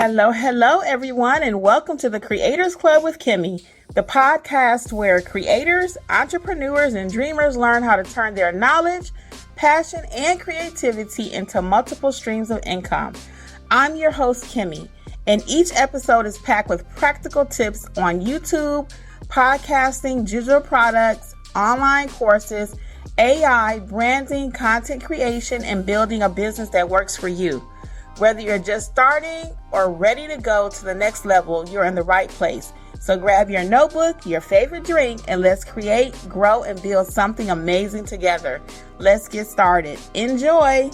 Hello, everyone, and welcome to the Kreators Klub with Kimmi, the podcast where creators, entrepreneurs, and dreamers learn how to turn their knowledge, passion, and creativity into multiple streams of income. I'm your host, Kimmi, and each episode is packed with practical tips on YouTube, podcasting, digital products, online courses, AI, branding, content creation, and building a business that works for you. Whether you're just starting or ready to go to the next level, you're in the right place. So grab your notebook, your favorite drink, and let's create, grow, and build something amazing together. Let's get started. Enjoy.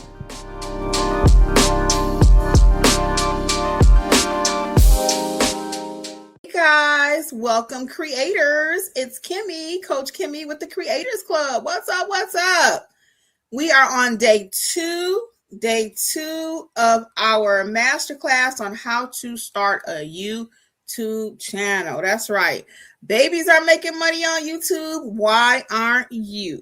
Hey guys, welcome creators. It's Kimmi, Coach Kimmi with the Kreators Klub. What's up? We are on day two of our masterclass on how to start a YouTube channel. That's right. Babies are making money on YouTube. Why aren't you?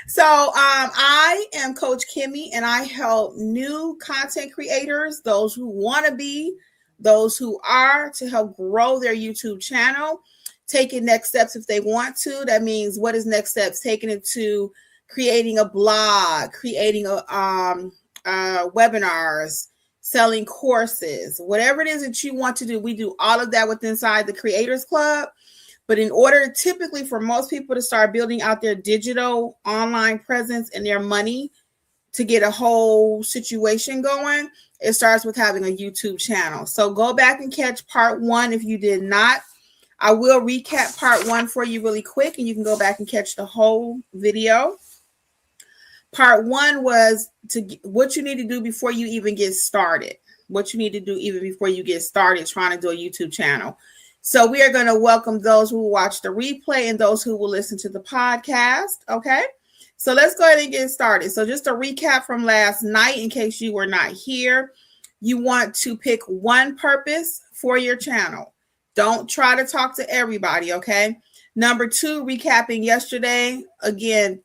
So I am Coach Kimmi, and I help new content creators, those who want to be, those who are, to help grow their YouTube channel, taking next steps if they want to. That means, what is next steps? Taking it to creating a blog, creating webinars, selling courses, whatever it is that you want to do. We do all of that inside the Kreators Klub. But in order, typically, for most people to start building out their digital online presence and their money to get a whole situation going, it starts with having a YouTube channel. So go back and catch part one if you did not. I will recap part one for you really quick, and you can go back and catch the whole video. Part one was what you need to do before you even get started. What you need to do even before you get started trying to do a YouTube channel. So we are going to welcome those who will watch the replay and those who will listen to the podcast. Okay. So let's go ahead and get started. So just a recap from last night, in case you were not here, you want to pick one purpose for your channel. Don't try to talk to everybody. Okay. Number two, recapping yesterday, again,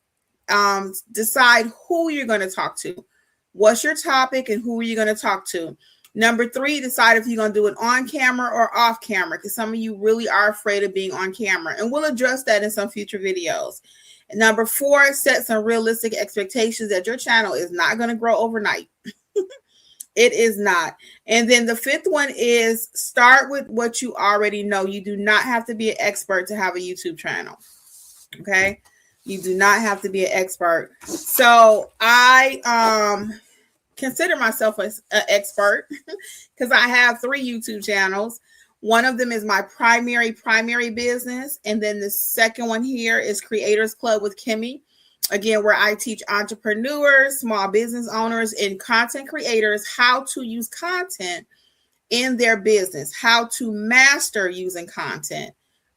decide who you're going to talk to. What's your topic and who are you going to talk to? Number three, decide if you're going to do it on camera or off camera, because some of you really are afraid of being on camera, and we'll address that in some future videos. And number four, set some realistic expectations that your channel is not going to grow overnight. It is not. And then the fifth one is start with what you already know. You do not have to be an expert to have a YouTube channel. Okay. You do not have to be an expert. So I consider myself an expert because I have 3 YouTube channels. One of them is my primary business. And then the second one here is Kreators Klub with Kimmi. Again, where I teach entrepreneurs, small business owners, and content creators how to use content in their business, how to master using content.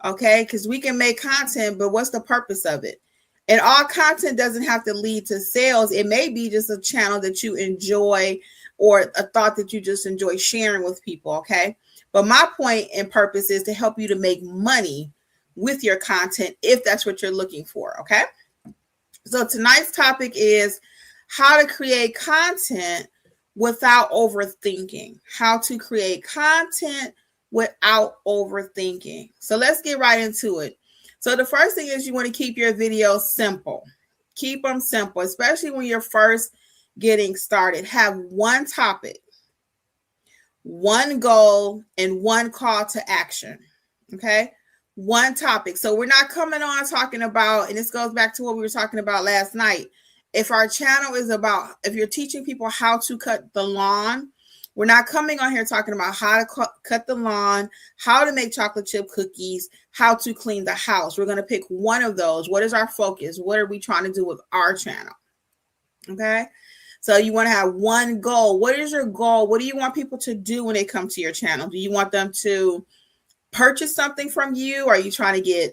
Okay, because we can make content, but what's the purpose of it? And all content doesn't have to lead to sales. It may be just a channel that you enjoy or a thought that you just enjoy sharing with people, okay? But my point and purpose is to help you to make money with your content if that's what you're looking for, okay? So tonight's topic is how to create content without overthinking. How to create content without overthinking. So let's get right into it. So the first thing is you want to keep your videos simple. Keep them simple, especially when you're first getting started. Have one topic, one goal, and one call to action. Okay? One topic. So we're not coming on talking about, and this goes back to what we were talking about last night. If our channel is about, if you're teaching people how to cut the lawn, we're not coming on here talking about how to cut the lawn, how to make chocolate chip cookies, how to clean the house. We're going to pick one of those. What is our focus? What are we trying to do with our channel? Okay. So you want to have one goal. What is your goal? What do you want people to do when they come to your channel? Do you want them to purchase something from you? Are you trying to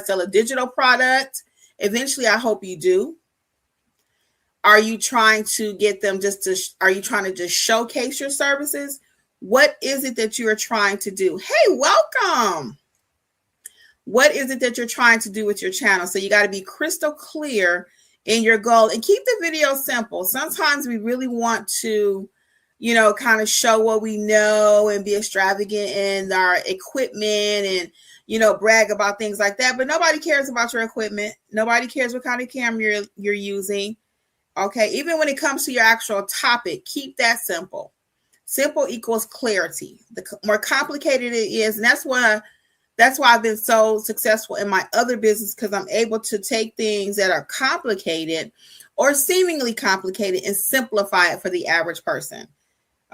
sell a digital product? Eventually, I hope you do. Are you trying to get them are you trying to just showcase your services? What is it that you are trying to do? Hey, welcome. What is it that you're trying to do with your channel? So you got to be crystal clear in your goal and keep the video simple. Sometimes we really want to kind of show what we know and be extravagant in our equipment and, brag about things like that. But nobody cares about your equipment. Nobody cares what kind of camera you're using. Okay. Even when it comes to your actual topic, keep that simple. Simple equals clarity. The more complicated it is, and that's why I've been so successful in my other business, because I'm able to take things that are complicated or seemingly complicated and simplify it for the average person.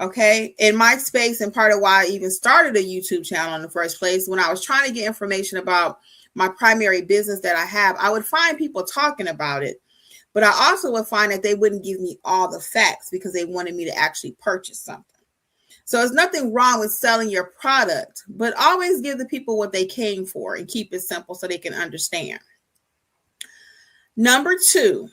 Okay. In my space, and part of why I even started a YouTube channel in the first place, when I was trying to get information about my primary business that I have, I would find people talking about it, but I also would find that they wouldn't give me all the facts because they wanted me to actually purchase something. So there's nothing wrong with selling your product, but always give the people what they came for and keep it simple so they can understand. Number two,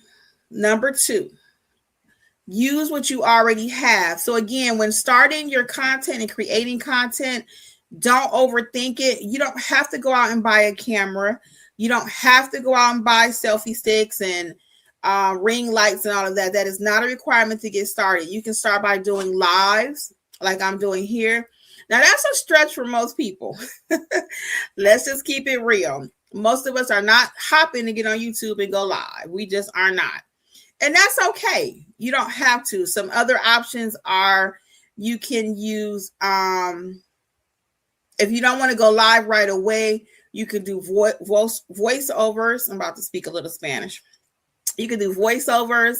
use what you already have. So again, when starting your content and creating content, don't overthink it. You don't have to go out and buy a camera. You don't have to go out and buy selfie sticks and ring lights and all of that. That is not a requirement to get started. You can start by doing lives like I'm doing here. Now that's a stretch for most people. Let's just keep it real. Most of us are not hopping to get on YouTube and go live. We just are not. And that's okay. You don't have to. Some other options are you can use, if you don't want to go live right away, you can do voiceovers. I'm about to speak a little Spanish. You can do voiceovers.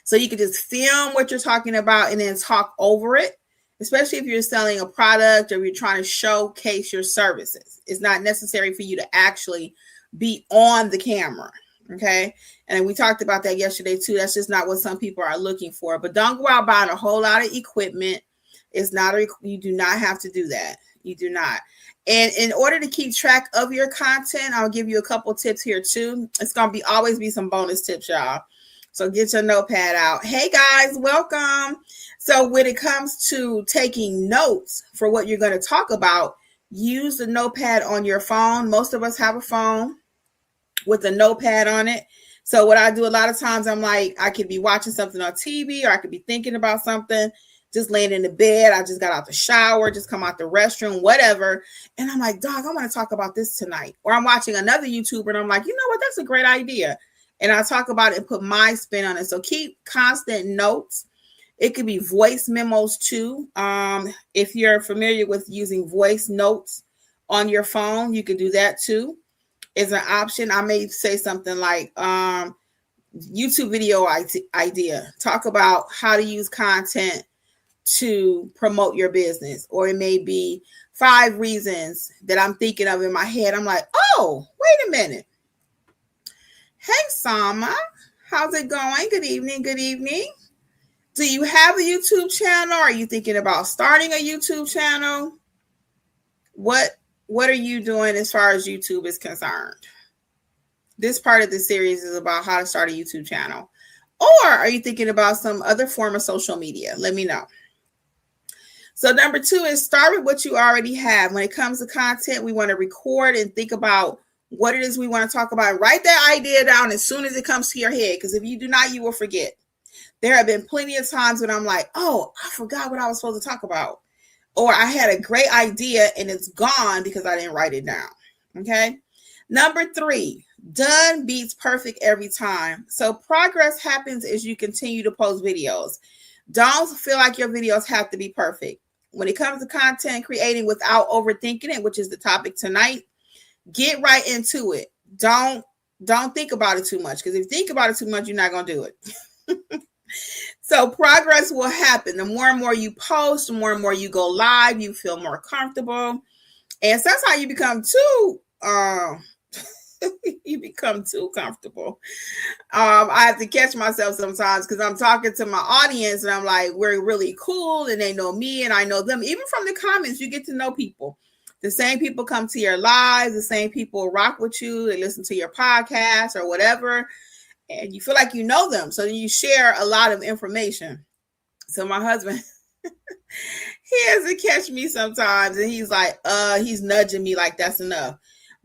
So you can just film what you're talking about and then talk over it, especially if you're selling a product or you're trying to showcase your services. It's not necessary for you to actually be on the camera. Okay. And we talked about that yesterday too. That's just not what some people are looking for. But don't go out buying a whole lot of equipment. You do not have to do that. You do not. And in order to keep track of your content, I'll give you a couple tips here too. It's going to always be some bonus tips, y'all. So get your notepad out. Hey guys, welcome. So when it comes to taking notes for what you're going to talk about, use the notepad on your phone. Most of us have a phone with a notepad on it. So what I do a lot of times, I'm like, I could be watching something on TV or I could be thinking about something, just laying in the bed. I just got out the shower, just come out the restroom, whatever. And I'm like, dog, I want to talk about this tonight. Or I'm watching another YouTuber and I'm like, you know what? That's a great idea. And I talk about it and put my spin on it. So keep constant notes. It could be voice memos too. If you're familiar with using voice notes on your phone, you can do that too. Is an option. I may say something like YouTube video idea. Talk about how to use content to promote your business. Or it may be 5 reasons that I'm thinking of in my head. I'm like, oh, wait a minute. Hey, Sama, how's it going? Good evening. Good evening. Do you have a YouTube channel? Are you thinking about starting a YouTube channel? What are you doing as far as YouTube is concerned? This part of the series is about how to start a YouTube channel. Or are you thinking about some other form of social media? Let me know. So number 2 is start with what you already have. When it comes to content, we want to record and think about what it is we want to talk about. Write that idea down as soon as it comes to your head, because if you do not, you will forget. There have been plenty of times when I'm like, oh, I forgot what I was supposed to talk about. Or I had a great idea and it's gone because I didn't write it down. Okay. Number 3, done beats perfect every time. So progress happens as you continue to post videos. Don't feel like your videos have to be perfect. When it comes to content creating without overthinking it, which is the topic tonight, get right into it. Don't think about it too much, because if you think about it too much, you're not going to do it. So progress will happen. The more and more you post, the more and more you go live, you feel more comfortable. And sometimes you become too comfortable. I have to catch myself sometimes because I'm talking to my audience and I'm like, we're really cool and they know me and I know them. Even from the comments, you get to know people. The same people come to your lives. The same people rock with you. They listen to your podcast or whatever. And you feel like you know them. So you share a lot of information. So my husband, he has to catch me sometimes. And he's like, he's nudging me like that's enough.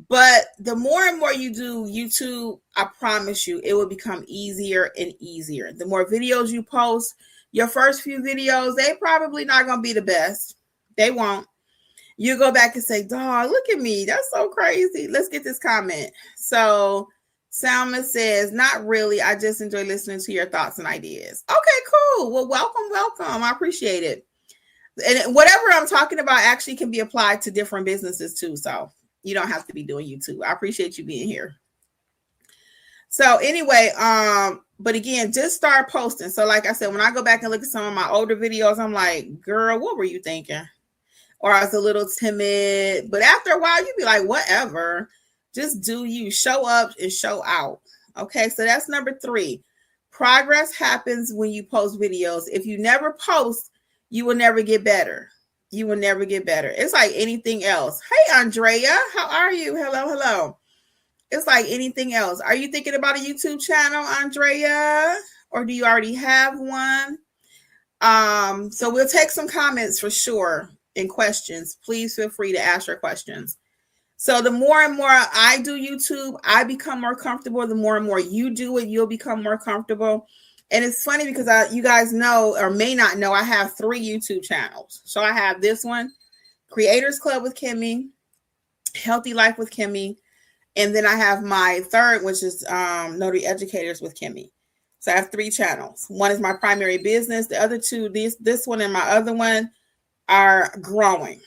But the more and more you do YouTube, I promise you, it will become easier and easier. The more videos you post, Your first few videos, they probably not going to be the best. They won't. You go back and say, dog, look at me. That's so crazy. Let's get this comment. So Salma says, not really. I just enjoy listening to your thoughts and ideas. Okay, cool. Well, welcome. I appreciate it. And whatever I'm talking about actually can be applied to different businesses too. So you don't have to be doing YouTube. I appreciate you being here. So anyway, but again, just start posting. So like I said, when I go back and look at some of my older videos, I'm like, girl, what were you thinking? Or I was a little timid. But after a while, you'd be like, whatever. Just do you. Show up and show out. Okay, so that's number 3. Progress happens when you post videos. If you never post, you will never get better. You will never get better. It's like anything else. Hey, Andrea, how are you? Hello. It's like anything else. Are you thinking about a YouTube channel, Andrea? Or do you already have one? So we'll take some comments for sure and questions. Please feel free to ask your questions. So the more and more I do YouTube, I become more comfortable. The more and more you do it, you'll become more comfortable. And it's funny because you guys know or may not know, I have 3 YouTube channels. So I have this one, Kreators Klub with Kimmi, Healthy Life with Kimmi. And then I have my third, which is Notary Educators with Kimmi. So I have 3 channels. One is my primary business. The other 2, this one and my other one, are growing.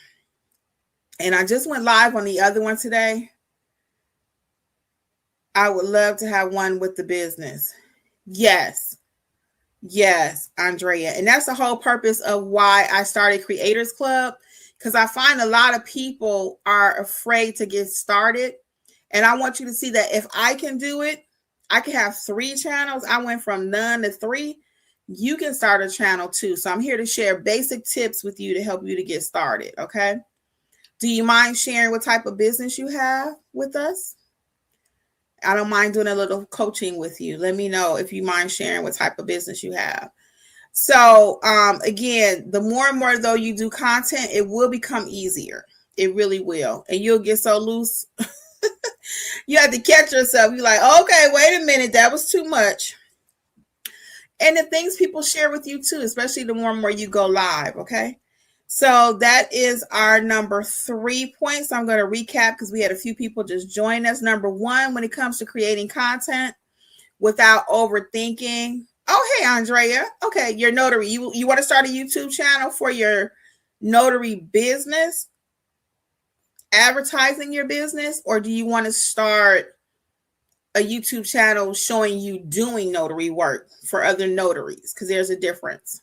And I just went live on the other one today. I would love to have one with the business. Yes, Andrea. And that's the whole purpose of why I started Kreators Klub, because I find a lot of people are afraid to get started. And I want you to see that if I can do it, I can have 3 channels. I went from none to 3. You can start a channel too. So I'm here to share basic tips with you to help you to get started. Okay. Do you mind sharing what type of business you have with us? I don't mind doing a little coaching with you. Let me know if you mind sharing what type of business you have. So again, the more and more though you do content, it will become easier. It really will. And you'll get so loose. You have to catch yourself. You're like, okay, wait a minute. That was too much. And the things people share with you too, especially the more and more you go live. Okay. So that is our number 3 points. I'm going to recap because we had a few people just join us. Number 1, when it comes to creating content without overthinking. Oh, hey, Andrea. Okay. Your notary. You want to start a YouTube channel for your notary business? Advertising your business, or do you want to start a YouTube channel showing you doing notary work for other notaries? Because there's a difference.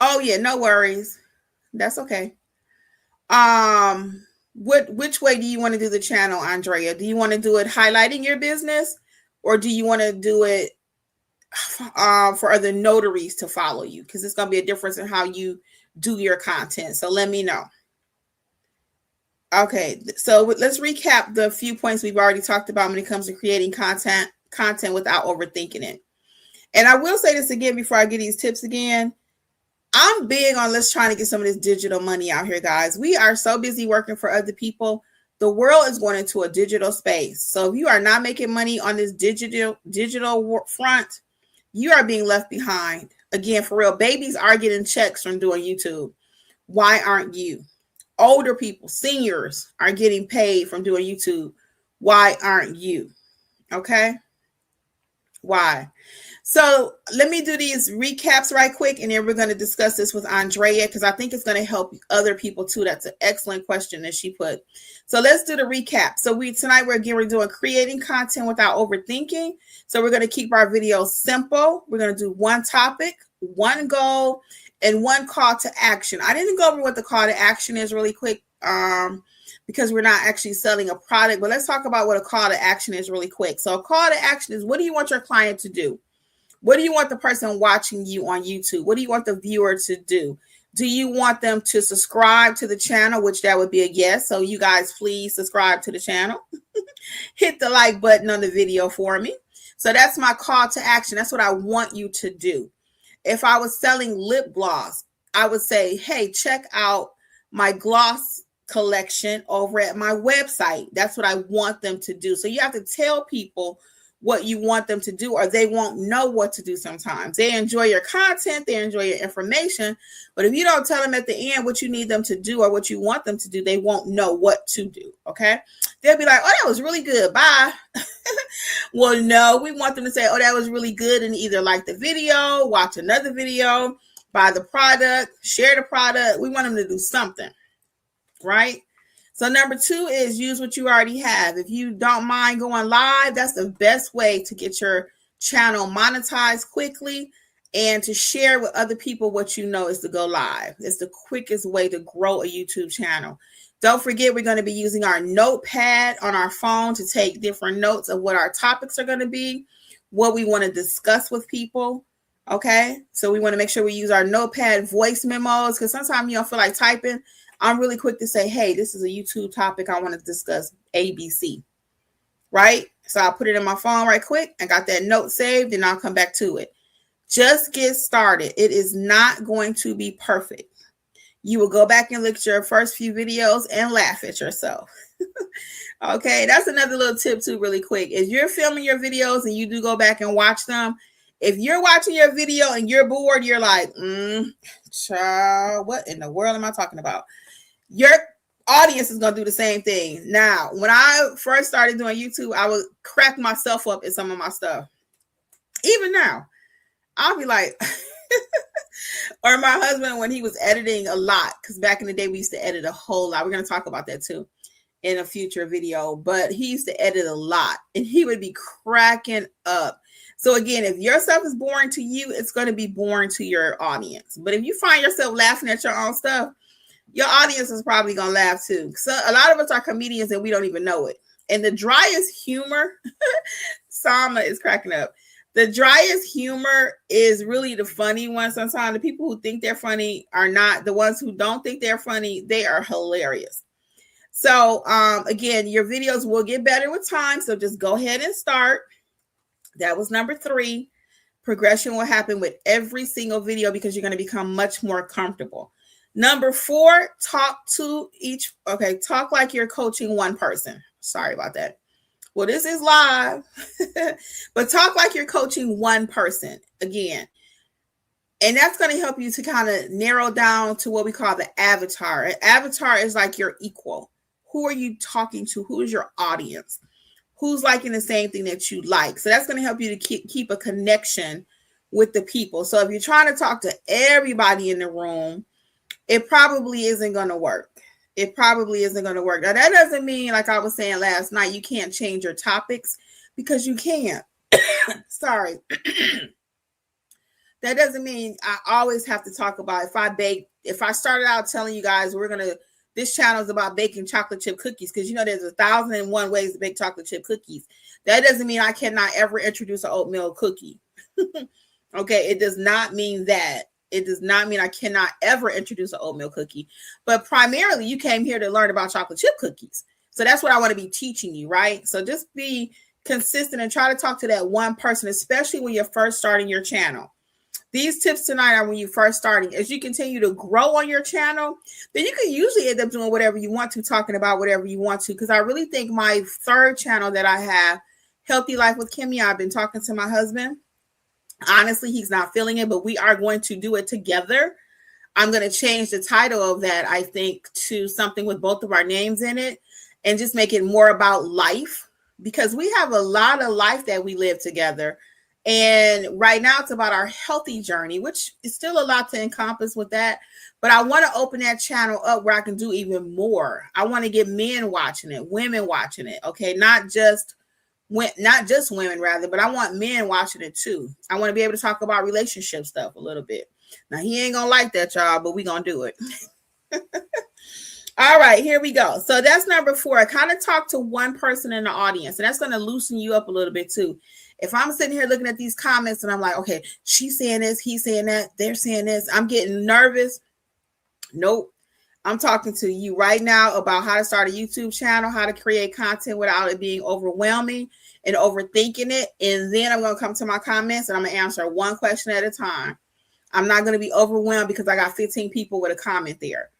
Oh yeah, no worries. That's okay. Which way do you want to do the channel, Andrea? Do you want to do it highlighting your business, or do you want to do it for other notaries to follow you? Because it's going to be a difference in how you do your content. So let me know. Okay, so let's recap the few points we've already talked about when it comes to creating content without overthinking it. And I will say this again before I get these tips again. I'm big on let's try to get some of this digital money out here, guys. We are so busy working for other people. The world is going into a digital space. So if you are not making money on this digital front, you are being left behind. Again, for real, babies are getting checks from doing YouTube. Why aren't you? Older people, seniors are getting paid from doing YouTube. Why aren't you? Okay. Why? So let me do these recaps right quick, and then we're going to discuss this with Andrea because I think it's going to help other people too. That's an excellent question that she put. So let's do the recap. So tonight we're doing creating content without overthinking. So we're going to keep our videos simple. We're going to do one topic, one goal, and one call to action. I didn't go over what the call to action is really quick because we're not actually selling a product, but let's talk about what a call to action is really quick. So a call to action is, what do you want your client to do? What do you want the person watching you on YouTube? What do you want the viewer to do? Do you want them to subscribe to the channel, which that would be a yes. So you guys, please subscribe to the channel. Hit the like button on the video for me. So that's my call to action. That's what I want you to do. If I was selling lip gloss, I would say, hey, check out my gloss collection over at my website. That's what I want them to do. So you have to tell people what you want them to do, or they won't know what to do sometimes. They enjoy your content, they enjoy your information, but if you don't tell them at the end what you need them to do or what you want them to do, they won't know what to do, okay? They'll be like, oh, that was really good, bye. Well, no, we want them to say, oh, that was really good, and either like the video, watch another video, buy the product, share the product. We want them to do something, right? So number 2 is use what you already have. If you don't mind going live, that's the best way to get your channel monetized quickly and to share with other people what you know is to go live. It's the quickest way to grow a YouTube channel. Don't forget, we're going to be using our notepad on our phone to take different notes of what our topics are going to be, what we want to discuss with people. Okay, so we want to make sure we use our notepad voice memos, because sometimes you don't feel like typing. I'm really quick to say, hey, this is a YouTube topic. I want to discuss ABC, right? So I'll put it in my phone right quick. I got that note saved, and I'll come back to it. Just get started. It is not going to be perfect. You will go back and look at your first few videos and laugh at yourself. Okay, that's another little tip too, really quick. If you're filming your videos and you do go back and watch them, if you're watching your video and you're bored, you're like, child, what in the world am I talking about? Your audience is going to do the same thing. Now, when I first started doing YouTube, I would crack myself up in some of my stuff. Even now, I'll be like, or my husband when he was editing a lot, because back in the day, we used to edit a whole lot. We're going to talk about that too in a future video, but he used to edit a lot and he would be cracking up. So again, if your stuff is boring to you, it's going to be boring to your audience. But if you find yourself laughing at your own stuff, your audience is probably going to laugh too. So a lot of us are comedians and we don't even know it. And the driest humor, Sama is cracking up. The driest humor is really the funny one. Sometimes the people who think they're funny are not. The ones who don't think they're funny, they are hilarious. So again, your videos will get better with time. So just go ahead and start. That was number 3. Progression will happen with every single video because you're going to become much more comfortable. Number 4, talk like you're coaching one person. Sorry about that. Well, this is live, but talk like you're coaching one person again. And that's going to help you to kind of narrow down to what we call the avatar. An avatar is like your equal. Who are you talking to? Who is your audience? Who's liking the same thing that you like? So that's going to help you to keep a connection with the people. So if you're trying to talk to everybody in the room, it probably isn't going to work. It probably isn't going to work. Now, that doesn't mean, like I was saying last night, you can't change your topics, because you can. Sorry. That doesn't mean I always have to talk about if I started out telling you guys this channel is about baking chocolate chip cookies, because there's 1,001 ways to bake chocolate chip cookies. That doesn't mean I cannot ever introduce an oatmeal cookie. Okay, it does not mean that. It does not mean I cannot ever introduce an oatmeal cookie. But primarily, you came here to learn about chocolate chip cookies. So that's what I want to be teaching you, right? So just be consistent and try to talk to that one person, especially when you're first starting your channel. These tips tonight are when you're first starting. As you continue to grow on your channel, then you can usually end up doing whatever you want to, talking about whatever you want to. Because I really think my 3rd channel that I have, Healthy Life with Kimmi, I've been talking to my husband. Honestly, he's not feeling it, but we are going to do it together. I'm going to change the title of that, I think, to something with both of our names in it and just make it more about life, because we have a lot of life that we live together. And right now it's about our healthy journey, which is still a lot to encompass with that. But I want to open that channel up where I can do even more. I want to get men watching it, women watching it. Okay. Not just women rather, but I want men watching it too. I want to be able to talk about relationship stuff a little bit. Now he ain't going to like that, y'all, but we going to do it. All right, here we go. So that's number 4. I kind of talk to one person in the audience, and that's going to loosen you up a little bit too. If I'm sitting here looking at these comments and I'm like, okay, she's saying this, he's saying that, they're saying this, I'm getting nervous. Nope. I'm talking to you right now about how to start a YouTube channel, how to create content without it being overwhelming and overthinking it. And then I'm going to come to my comments and I'm going to answer one question at a time. I'm not going to be overwhelmed because I got 15 people with a comment there.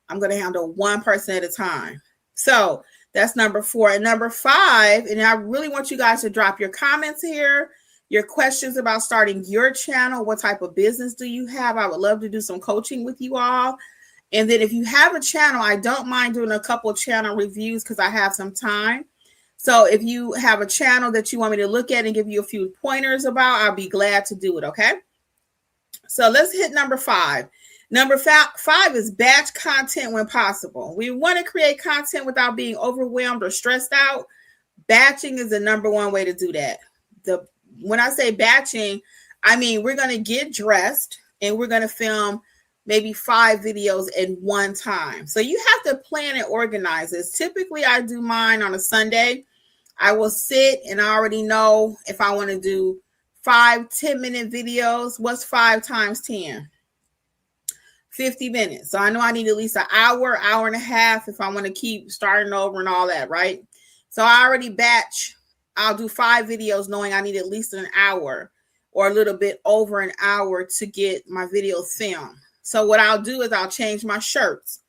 I'm going to handle one person at a time. So That's number 4. And number 5, and I really want you guys to drop your comments here, your questions about starting your channel. What type of business do you have? I would love to do some coaching with you all. And then if you have a channel, I don't mind doing a couple channel reviews because I have some time. So if you have a channel that you want me to look at and give you a few pointers about, I'll be glad to do it, okay? So let's hit number 5. Number 5 is batch content when possible. We want to create content without being overwhelmed or stressed out. Batching is the number one way to do that. When I say batching, I mean we're going to get dressed and we're going to film maybe 5 videos in one time. So you have to plan and organize this. Typically, I do mine on a Sunday. I will sit and I already know if I want to do 5 10-minute videos. What's 5 times 10? 50 minutes. So I know I need at least an hour, hour and a half if I want to keep starting over and all that, right? So I already batch. I'll do 5 videos knowing I need at least an hour or a little bit over an hour to get my videos filmed. So what I'll do is I'll change my shirts.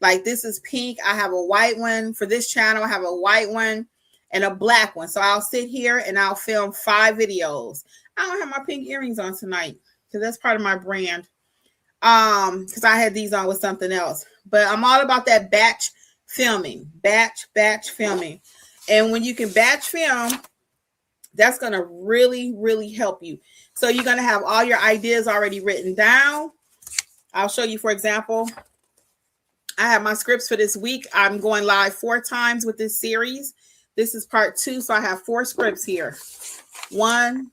Like this is pink. I have a white one for this channel. I have a white one and a black one. So I'll sit here and I'll film 5 videos. I don't have my pink earrings on tonight because that's part of my brand. Because I had these on with something else. But I'm all about that batch filming. Batch filming. And when you can batch film, that's going to really, really help you. So you're going to have all your ideas already written down. I'll show you, for example, I have my scripts for this week. I'm going live 4 times with this series. This is part 2. So I have 4 scripts here. 1,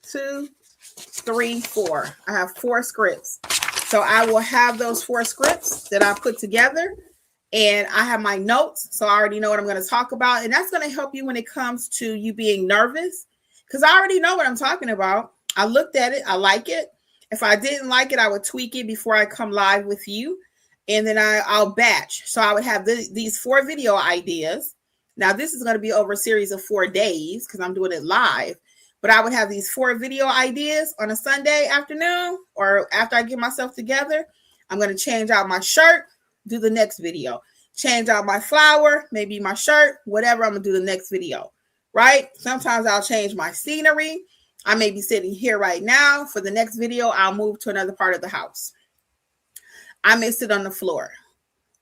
2, 3, 4. I have 4 scripts. So I will have those 4 scripts that I put together. And I have my notes. So I already know what I'm going to talk about. And that's going to help you when it comes to you being nervous. Because I already know what I'm talking about. I looked at it. I like it. If I didn't like it, I would tweak it before I come live with you. And then I'll batch. So I would have these 4 video ideas. Now, this is going to be over a series of 4 days because I'm doing it live. But I would have these 4 video ideas on a Sunday afternoon or after I get myself together. I'm going to change out my shirt, do the next video. Change out my flower, maybe my shirt, whatever. I'm going to do the next video, right? Sometimes I'll change my scenery. I may be sitting here right now. For the next video, I'll move to another part of the house. I may sit on the floor.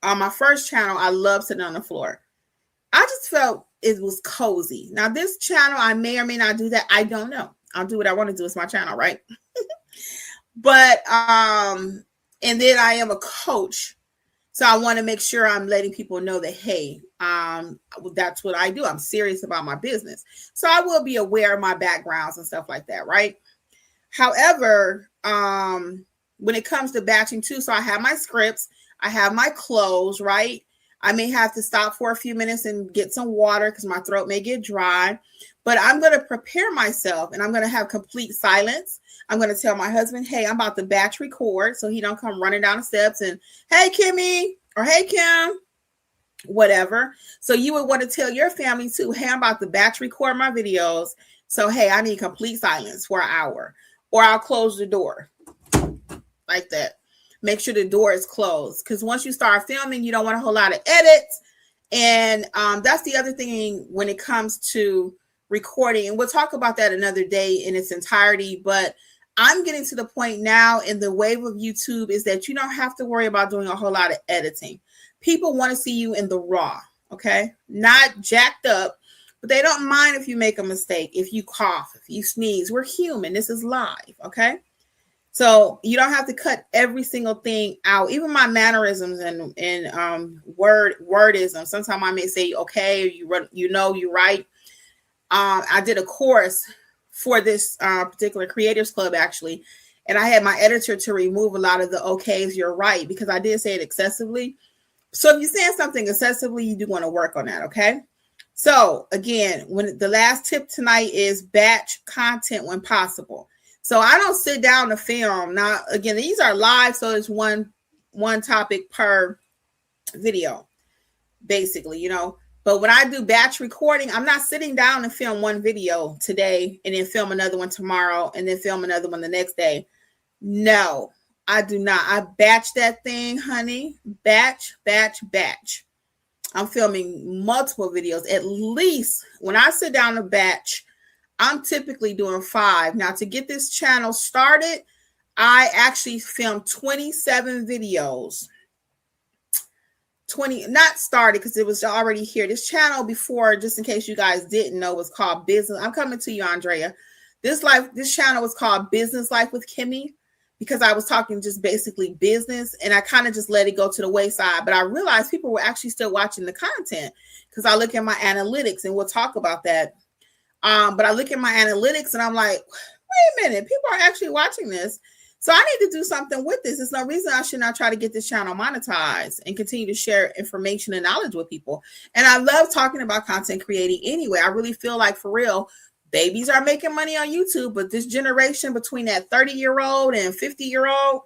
On my first channel, I love sitting on the floor. I just felt it was cozy. Now, this channel, I may or may not do that. I don't know. I'll do what I want to do. It's my channel, right? But, and then I am a coach. So I want to make sure I'm letting people know that, hey, that's what I do. I'm serious about my business. So I will be aware of my backgrounds and stuff like that, right? However, when it comes to batching too, so I have my scripts, I have my clothes, right? I may have to stop for a few minutes and get some water because my throat may get dry, but I'm going to prepare myself and I'm going to have complete silence. I'm going to tell my husband, hey, I'm about to batch record so he don't come running down the steps and, hey, Kimmy, or hey, Kim, whatever. So you would want to tell your family too, hey, I'm about to batch record my videos. So, hey, I need complete silence for an hour or I'll close the door like that. Make sure the door is closed because once you start filming, you don't want a whole lot of edits. And that's the other thing when it comes to recording. And we'll talk about that another day in its entirety. But I'm getting to the point now in the wave of YouTube is that you don't have to worry about doing a whole lot of editing. People want to see you in the raw, okay? Not jacked up, but they don't mind if you make a mistake, if you cough, if you sneeze. We're human. This is live, okay? So you don't have to cut every single thing out, even my mannerisms and wordism. Sometimes I may say, okay, you're right. I did a course for this particular Kreators Klub, actually, and I had my editor to remove a lot of the okays, you're right, because I did say it excessively. So if you're saying something excessively, you do want to work on that, okay? So again, when the last tip tonight is batch content when possible. So I don't sit down to film. Now, again, these are live, so it's one topic per video, basically, you know. But when I do batch recording, I'm not sitting down and film one video today and then film another one tomorrow and then film another one the next day. No, I do not. I batch that thing, honey. Batch. I'm filming multiple videos. At least when I sit down to batch, I'm typically doing 5. Now, to get this channel started, I actually filmed 27 videos. 20, not started because it was already here. This channel before, just in case you guys didn't know, was called Business. I'm coming to you, Andrea. This channel was called Business Life with Kimmi because I was talking just basically business, and I kind of just let it go to the wayside. But I realized people were actually still watching the content because I look at my analytics, and we'll talk about that. But I look at my analytics and I'm like, wait a minute, people are actually watching this. So I need to do something with this. There's no reason I should not try to get this channel monetized and continue to share information and knowledge with people. And I love talking about content creating anyway. I really feel like, for real, babies are making money on YouTube, but this generation between that 30-year-old and 50-year-old,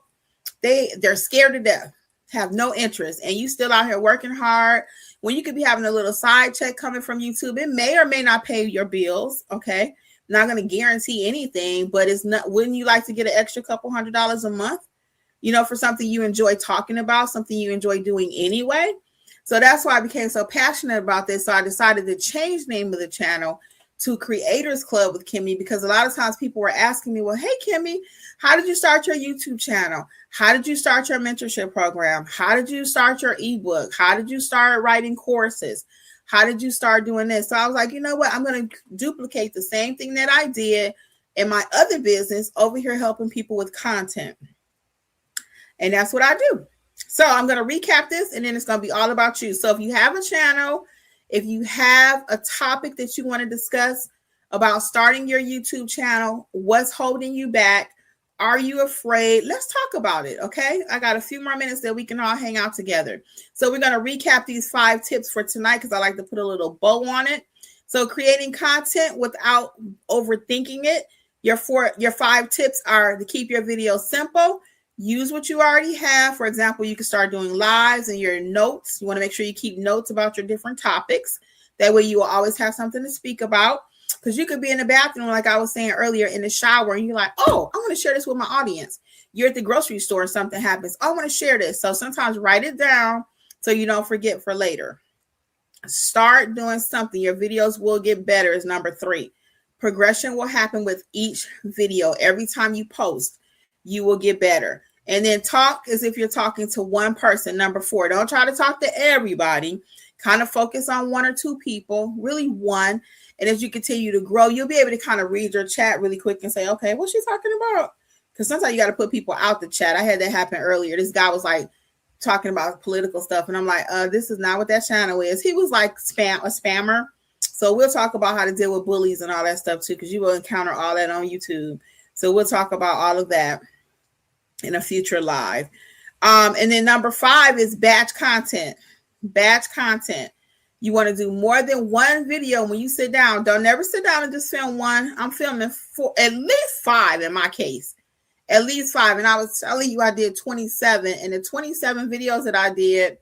they're scared to death, have no interest. And you still out here working hard when you could be having a little side check coming from YouTube. It may or may not pay your bills. Okay. Not going to guarantee anything, but it's not, wouldn't you like to get an extra couple $100s a month, for something you enjoy talking about, something you enjoy doing anyway? So that's why I became so passionate about this. So I decided to change the name of the channel to Kreators Klub with Kimmi, because a lot of times people were asking me, well, hey, Kimmi, how did you start your YouTube channel? How did you start your mentorship program? How did you start your ebook? How did you start writing courses? How did you start doing this? So I was like, you know what? I'm going to duplicate the same thing that I did in my other business over here, helping people with content. And that's what I do. So I'm going to recap this, and then it's going to be all about you. So if you have a channel, if you have a topic that you want to discuss about starting your YouTube channel, what's holding you back? Are you afraid? Let's talk about it, okay? I got a few more minutes that we can all hang out together. So we're going to recap these 5 tips for tonight because I like to put a little bow on it. So creating content without overthinking it. Your 5 tips are to keep your video simple. Use what you already have. For example, you can start doing lives and your notes. You want to make sure you keep notes about your different topics. That way you will always have something to speak about. Because you could be in the bathroom, like I was saying earlier, in the shower, and you're like, oh, I want to share this with my audience. You're at the grocery store and something happens. I want to share this. So sometimes write it down so you don't forget for later. Start doing something. Your videos will get better is number 3. Progression will happen with each video. Every time you post, you will get better. And then talk as if you're talking to one person. Number 4, don't try to talk to everybody. Kind of focus on 1 or 2 people, really 1. And as you continue to grow, you'll be able to kind of read your chat really quick and say, okay, what's she talking about? Because sometimes you got to put people out the chat. I had that happen earlier. This guy was like talking about political stuff. And I'm like, this is not what that channel is. He was like a spammer. So we'll talk about how to deal with bullies and all that stuff too, because you will encounter all that on YouTube. So we'll talk about all of that in a future live. And then number 5 is batch content. Batch content. You want to do more than 1 video when you sit down. Don't never sit down and just film 1. I'm filming at least 5 in my case. At least 5. And I was telling you I did 27. And the 27 videos that I did,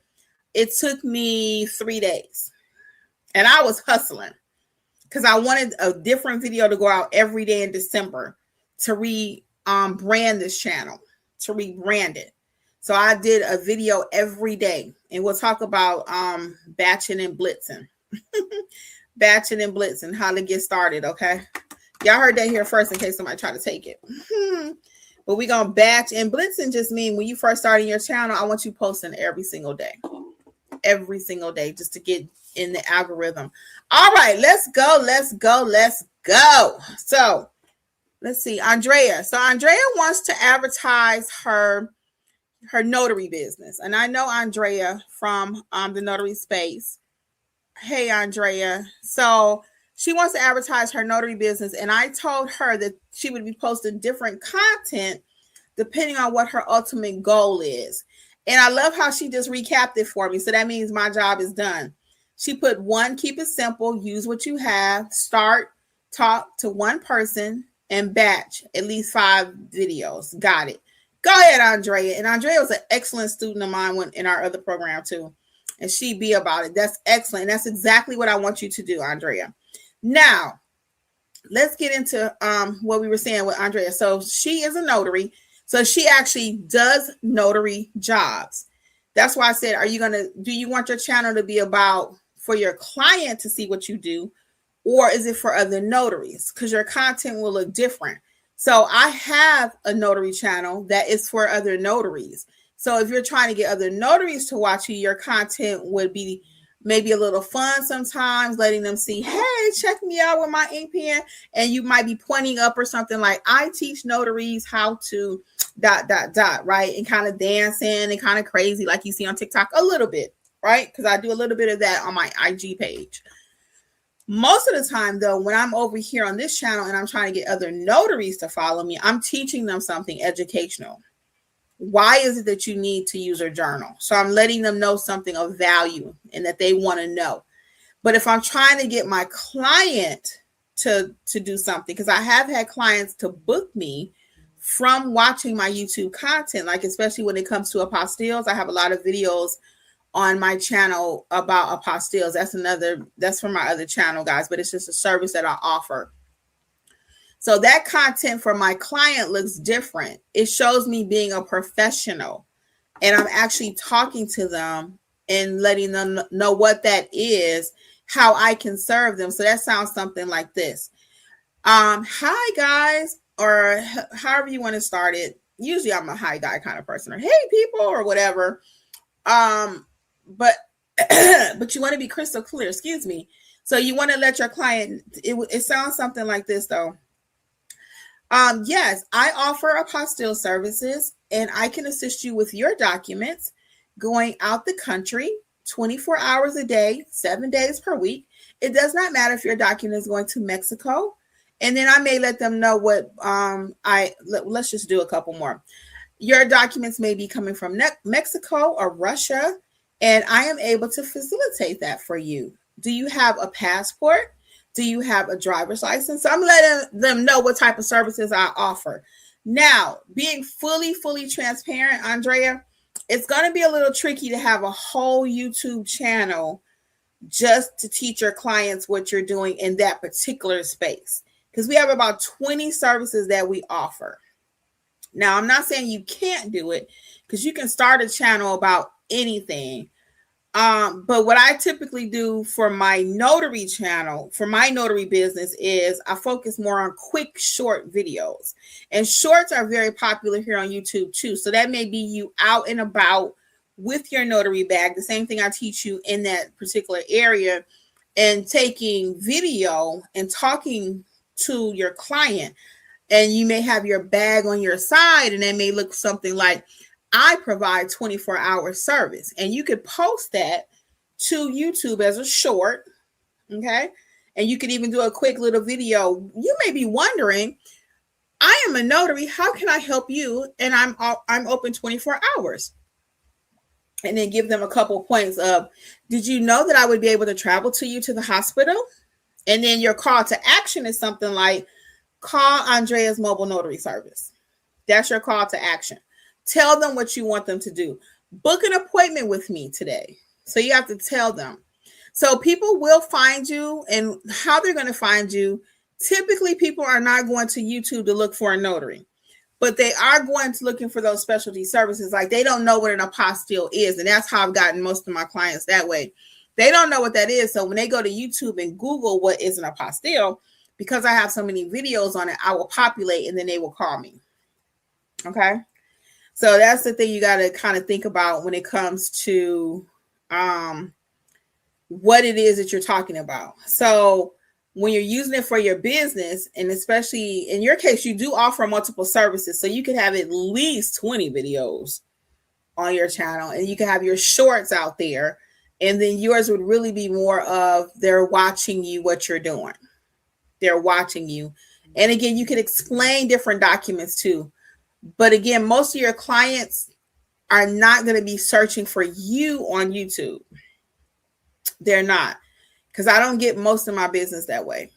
it took me 3 days. And I was hustling because I wanted a different video to go out every day in December to brand this channel, to rebrand it. So I did a video every day, and we'll talk about batching and blitzing. Batching and blitzing, how to get started, okay? Y'all heard that here first in case somebody try to take it. But we're going to batch and blitzing just mean when you first starting your channel, I want you posting every single day. Every single day just to get in the algorithm. All right, let's go. So let's see, Andrea. So Andrea wants to advertise her notary business. And I know Andrea from the notary space. Hey, Andrea. So she wants to advertise her notary business. And I told her that she would be posting different content depending on what her ultimate goal is. And I love how she just recapped it for me. So that means my job is done. She put 1, keep it simple, use what you have, start, talk to 1 person, and batch at least 5 videos. Got it. Go ahead, Andrea. And Andrea was an excellent student of mine in our other program too. And she be about it. That's excellent. And that's exactly what I want you to do, Andrea. Now, let's get into what we were saying with Andrea. So she is a notary. So she actually does notary jobs. That's why I said, do you want your channel to be about for your client to see what you do, or is it for other notaries? Because your content will look different. So I have a notary channel that is for other notaries. So if you're trying to get other notaries to watch you, your content would be maybe a little fun sometimes, letting them see, hey, check me out with my ink pen. And you might be pointing up or something like, I teach notaries how to ... right? And kind of dancing and kind of crazy like you see on TikTok a little bit, right? Because I do a little bit of that on my IG page. Most of the time, though, when I'm over here on this channel and I'm trying to get other notaries to follow me, I'm teaching them something educational. Why is it that you need to use a journal? So I'm letting them know something of value and that they want to know. But if I'm trying to get my client to do something, because I have had clients to book me from watching my YouTube content, like especially when it comes to apostilles. I have a lot of videos on my channel about apostilles. That's from my other channel, guys, but it's just a service that I offer. So that content for my client looks different. It shows me being a professional, and I'm actually talking to them and letting them know what that is, how I can serve them. So that sounds something like this. Hi guys, or however you want to start it. Usually I'm a hi guy kind of person, or hey people, or whatever. But you want to be crystal clear, excuse me. So you want to let your client, it sounds something like this though. Yes, I offer apostille services, and I can assist you with your documents going out the country 24 hours a day, 7 days per week. It does not matter if your document is going to Mexico. And then I may let them know what let's just do a couple more. Your documents may be coming from Mexico or Russia, and I am able to facilitate that for you. Do you have a passport? Do you have a driver's license? So I'm letting them know what type of services I offer. Now, being fully transparent, Andrea, it's going to be a little tricky to have a whole YouTube channel just to teach your clients what you're doing in that particular space, because we have about 20 services that we offer. Now, I'm not saying you can't do it, because you can start a channel about anything. But what I typically do for my notary channel, for my notary business, is I focus more on quick, short videos. And shorts are very popular here on YouTube too. So that may be you out and about with your notary bag, the same thing I teach you in that particular area, and taking video and talking to your client. And you may have your bag on your side, and it may look something like, I provide 24-hour service, and you could post that to YouTube as a short. Okay. And you could even do a quick little video. You may be wondering, I am a notary. How can I help you? And I'm open 24 hours. And then give them a couple points of, did you know that I would be able to travel to you to the hospital? And then your call to action is something like, call Andrea's mobile notary service. That's your call to action. Tell them what you want them to do. Book an appointment with me today. So you have to tell them. So people will find you, and how they're going to find you. Typically, people are not going to YouTube to look for a notary, but they are going to looking for those specialty services. Like, they don't know what an apostille is. And that's how I've gotten most of my clients that way. They don't know what that is. So when they go to YouTube and Google what is an apostille, because I have so many videos on it, I will populate and then they will call me. Okay. So that's the thing you got to kind of think about when it comes to what it is that you're talking about. So when you're using it for your business, and especially in your case, you do offer multiple services. So you could have at least 20 videos on your channel, and you can have your shorts out there. And then yours would really be more of, they're watching you, what you're doing. They're watching you. And again, you can explain different documents too. But again, most of your clients are not going to be searching for you on YouTube. They're not, because I don't get most of my business that way.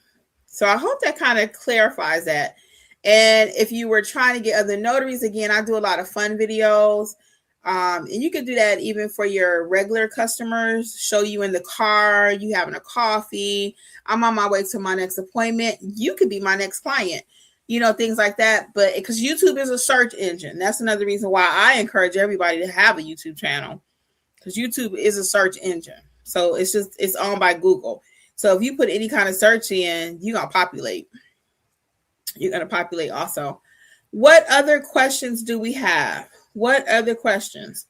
So I hope that kind of clarifies that. And if you were trying to get other notaries, again, I do a lot of fun videos. And you can do that even for your regular customers. Show you in the car, you having a coffee. I'm on my way to my next appointment. You could be my next client. You know, things like that. But because YouTube is a search engine, that's another reason why I encourage everybody to have a YouTube channel. because YouTube is a search engine. So it's owned by Google. So if you put any kind of search in, you're going to populate. You're going to populate also. What other questions do we have? What other questions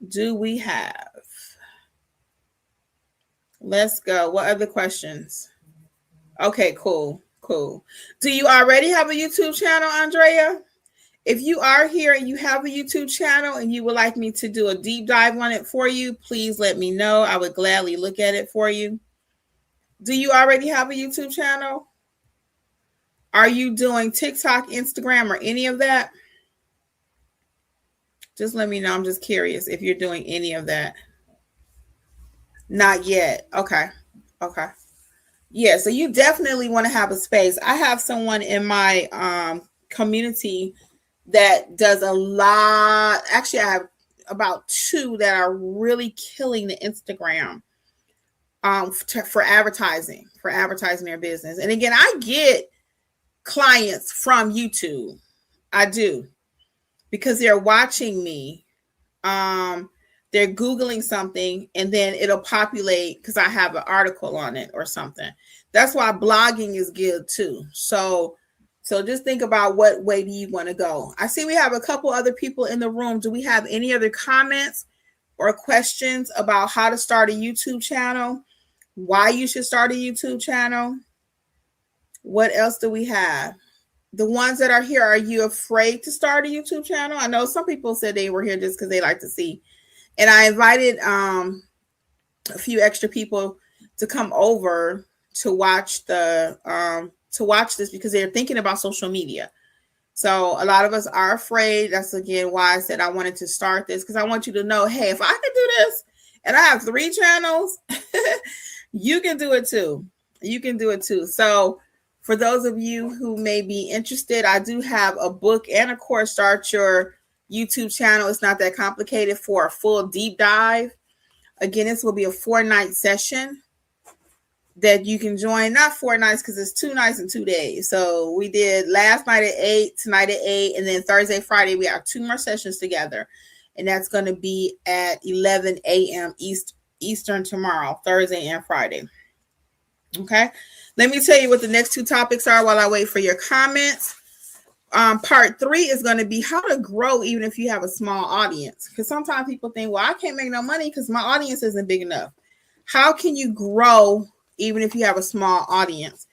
do we have? Let's go. What other questions? Okay, cool. Do you already have a YouTube channel, Andrea? If you are here and you have a YouTube channel and you would like me to do a deep dive on it for you, please let me know. I would gladly look at it for you. Do you already have a YouTube channel? Are you doing TikTok, Instagram, or any of that? Just let me know. I'm just curious if you're doing any of that. Not yet. Okay. Yeah, so you definitely want to have a space. I have someone in my community that does a lot. Actually, I have about 2 that are really killing the Instagram for advertising their business. And again, I get clients from YouTube. I do, because they're watching me. They're Googling something and then it'll populate because I have an article on it or something. That's why blogging is good too. So just think about what way do you want to go. I see we have a couple other people in the room. Do we have any other comments or questions about how to start a YouTube channel? Why you should start a YouTube channel? What else do we have? The ones that are here, are you afraid to start a YouTube channel? I know some people said they were here just because they like to see. And I invited a few extra people to come over to watch this because they're thinking about social media. So a lot of us are afraid. That's again why I said I wanted to start this, because I want you to know, hey, if I can do this and I have 3 channels, you can do it too. You can do it too. So for those of you who may be interested, I do have a book and a course, Start Your YouTube Channel. It's not that complicated, for a full deep dive. Again, this will be a 4-night session that you can join. Not 4 nights because it's 2 nights and 2 days. So we did last night at 8, tonight at 8, and then Thursday, Friday, we have 2 more sessions together. And that's going to be at 11 a.m. Eastern tomorrow, Thursday and Friday. Okay. Let me tell you what the next 2 topics are while I wait for your comments. Part 3 is going to be how to grow even if you have a small audience. Because sometimes people think, well, I can't make no money because my audience isn't big enough. How can you grow even if you have a small audience?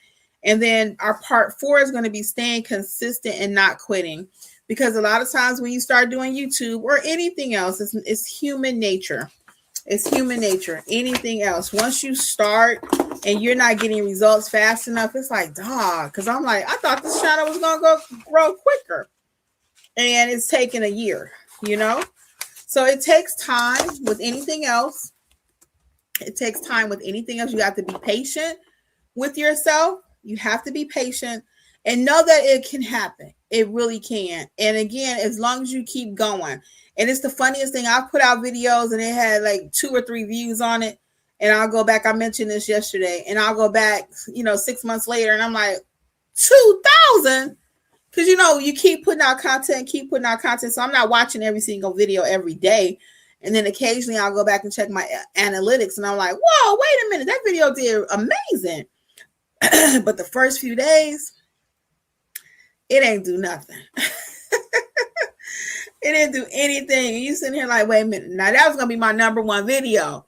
And then our part 4 is going to be staying consistent and not quitting. Because a lot of times when you start doing YouTube or anything else, it's human nature. It's human nature. Anything else. Once you start and you're not getting results fast enough, it's like, dog. Because I'm like, I thought this channel was going to grow quicker. And it's taken a year, you know? So it takes time with anything else. It takes time with anything else. You have to be patient with yourself. You have to be patient and know that it can happen. It really can. And again, as long as you keep going. And it's the funniest thing. I've put out videos and it had like 2 or 3 views on it. And I'll go back. I mentioned this yesterday. And I'll go back, 6 months later. And I'm like, 2,000? Because, you keep putting out content. So I'm not watching every single video every day. And then occasionally I'll go back and check my analytics. And I'm like, whoa, wait a minute. That video did amazing. But the first few days, it ain't do nothing. It didn't do anything. And you sitting here like, wait a minute. Now that was going to be my number 1 video.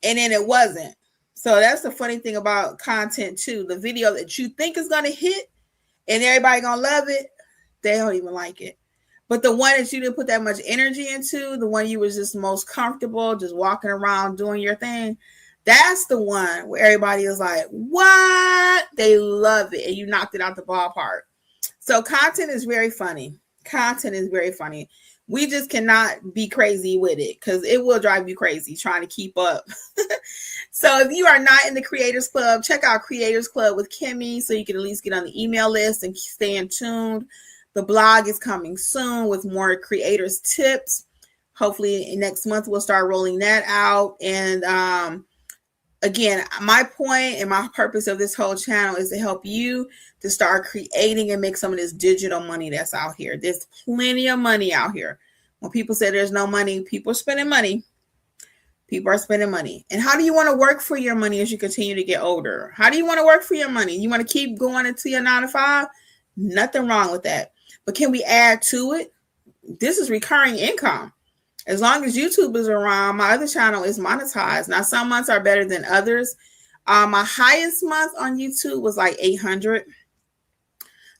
And then it wasn't. So that's the funny thing about content too. The video that you think is going to hit and everybody going to love it, they don't even like it. But the one that you didn't put that much energy into, the one you was just most comfortable, just walking around doing your thing, that's the one where everybody is like, what? They love it. And you knocked it out the ballpark. So content is very funny. We just cannot be crazy with it because it will drive you crazy trying to keep up. So if you are not in the Creators Club, check out Creators Club with Kimmi so you can at least get on the email list and stay in tune. The blog is coming soon with more creators tips. Hopefully next month we'll start rolling that out. And again, my point and my purpose of this whole channel is to help you to start creating and make some of this digital money that's out here. There's plenty of money out here. When people say there's no money, people are spending money. People are spending money. And how do you want to work for your money as you continue to get older? How do you want to work for your money? You want to keep going into your 9 to 5? Nothing wrong with that. But can we add to it? This is recurring income. As long as YouTube is around, my other channel is monetized. Now, some months are better than others. My highest month on YouTube was like 800.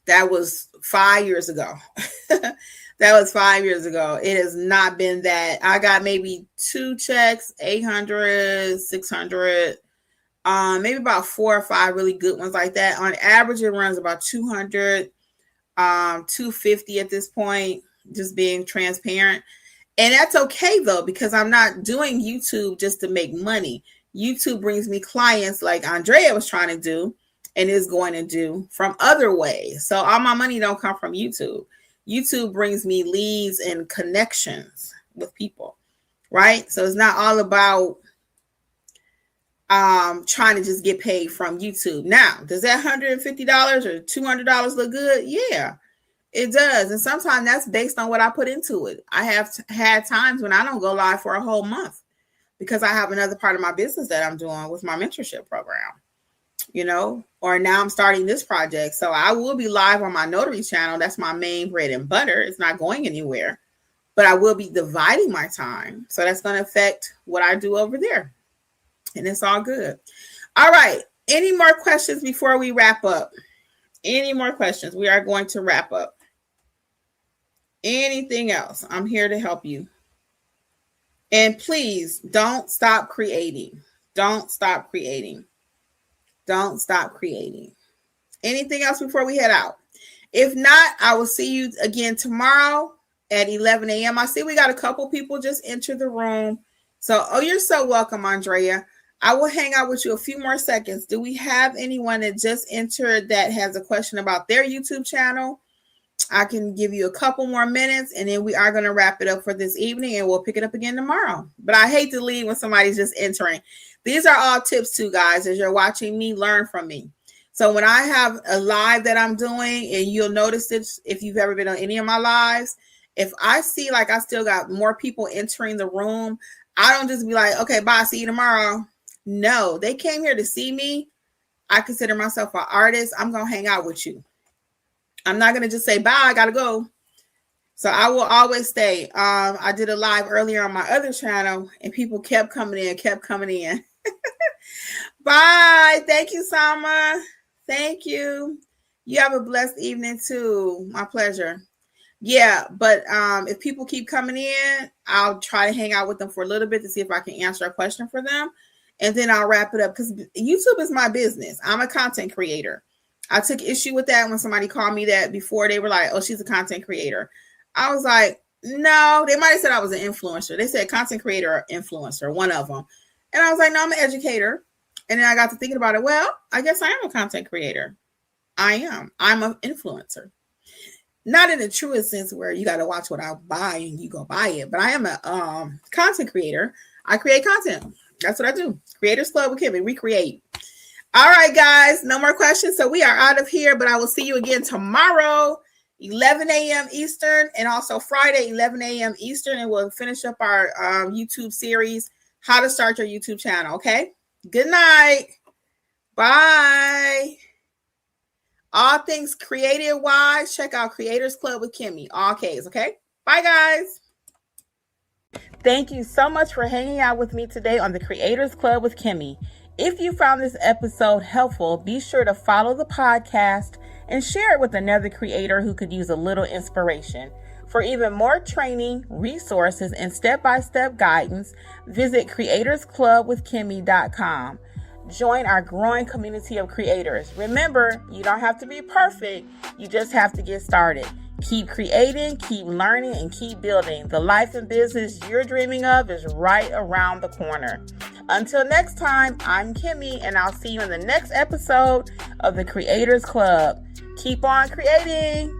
That was 5 years ago. That was 5 years ago. It has not been that. I got maybe 2 checks, 800, 600, maybe about 4 or 5 really good ones like that. On average, it runs about 200, 250 at this point, just being transparent. And that's okay, though, because I'm not doing YouTube just to make money. YouTube brings me clients like Andrea was trying to do and is going to do from other ways. So all my money don't come from YouTube. YouTube brings me leads and connections with people, right? So it's not all about trying to just get paid from YouTube. Now, does that $150 or $200 look good? Yeah, it does. And sometimes that's based on what I put into it. I have had times when I don't go live for a whole month because I have another part of my business that I'm doing with my mentorship program, you know, or now I'm starting this project. So I will be live on my notary channel. That's my main bread and butter. It's not going anywhere, but I will be dividing my time. So that's going to affect what I do over there. And it's all good. All right. Any more questions before we wrap up? Any more questions? We are going to wrap up. Anything else? I'm here to help you. And please don't stop creating. Don't stop creating. Don't stop creating. Anything else before we head out? If not, I will see you again tomorrow at 11 a.m. I see we got a couple people just enter the room. So, you're so welcome, Andrea. I will hang out with you a few more seconds. Do we have anyone that just entered that has a question about their YouTube channel? I can give you a couple more minutes, and then we are going to wrap it up for this evening, and we'll pick it up again tomorrow. But I hate to leave when somebody's just entering. These are all tips too, guys. As you're watching me, learn from me. So when I have a live that I'm doing, and you'll notice this if you've ever been on any of my lives, if I see like I still got more people entering the room, I don't just be like, okay, bye, see you tomorrow. No, they came here to see me. I consider myself an artist. I'm going to hang out with you. I'm not going to just say, bye, I got to go. So I will always stay. I did a live earlier on my other channel, and people kept coming in. Bye. Thank you, Sama. Thank you. You have a blessed evening too. My pleasure. Yeah, but if people keep coming in, I'll try to hang out with them for a little bit to see if I can answer a question for them. And then I'll wrap it up because YouTube is my business. I'm a content creator. I took issue with that when somebody called me that before. They were like, oh, she's a content creator. I was like, no, they might have said I was an influencer. They said content creator or influencer, one of them. And I was like, no, I'm an educator. And then I got to thinking about it. Well, I guess I am a content creator. I am. I'm an influencer. Not in the truest sense where you got to watch what I buy and you go buy it. But I am a content creator. I create content. That's what I do. Kreators Klub with Kimmi. We create. All right, guys. No more questions. So we are out of here. But I will see you again tomorrow, 11 a.m. Eastern. And also Friday, 11 a.m. Eastern. And we'll finish up our YouTube series, How to Start Your YouTube Channel. Okay? Good night. Bye. All things creative wise, check out Kreators Klub with Kimmi. All K's, okay? Bye, guys. Thank you so much for hanging out with me today on the Kreators Klub with Kimmi. If you found this episode helpful, be sure to follow the podcast and share it with another creator who could use a little inspiration. For even more training, resources, and step-by-step guidance, visit creatorsclubwithkimmi.com. Join our growing community of creators. Remember, you don't have to be perfect. You just have to get started. Keep creating, keep learning, and keep building. The life and business you're dreaming of is right around the corner. Until next time, I'm Kimmi, and I'll see you in the next episode of the Kreators Klub. Keep on creating.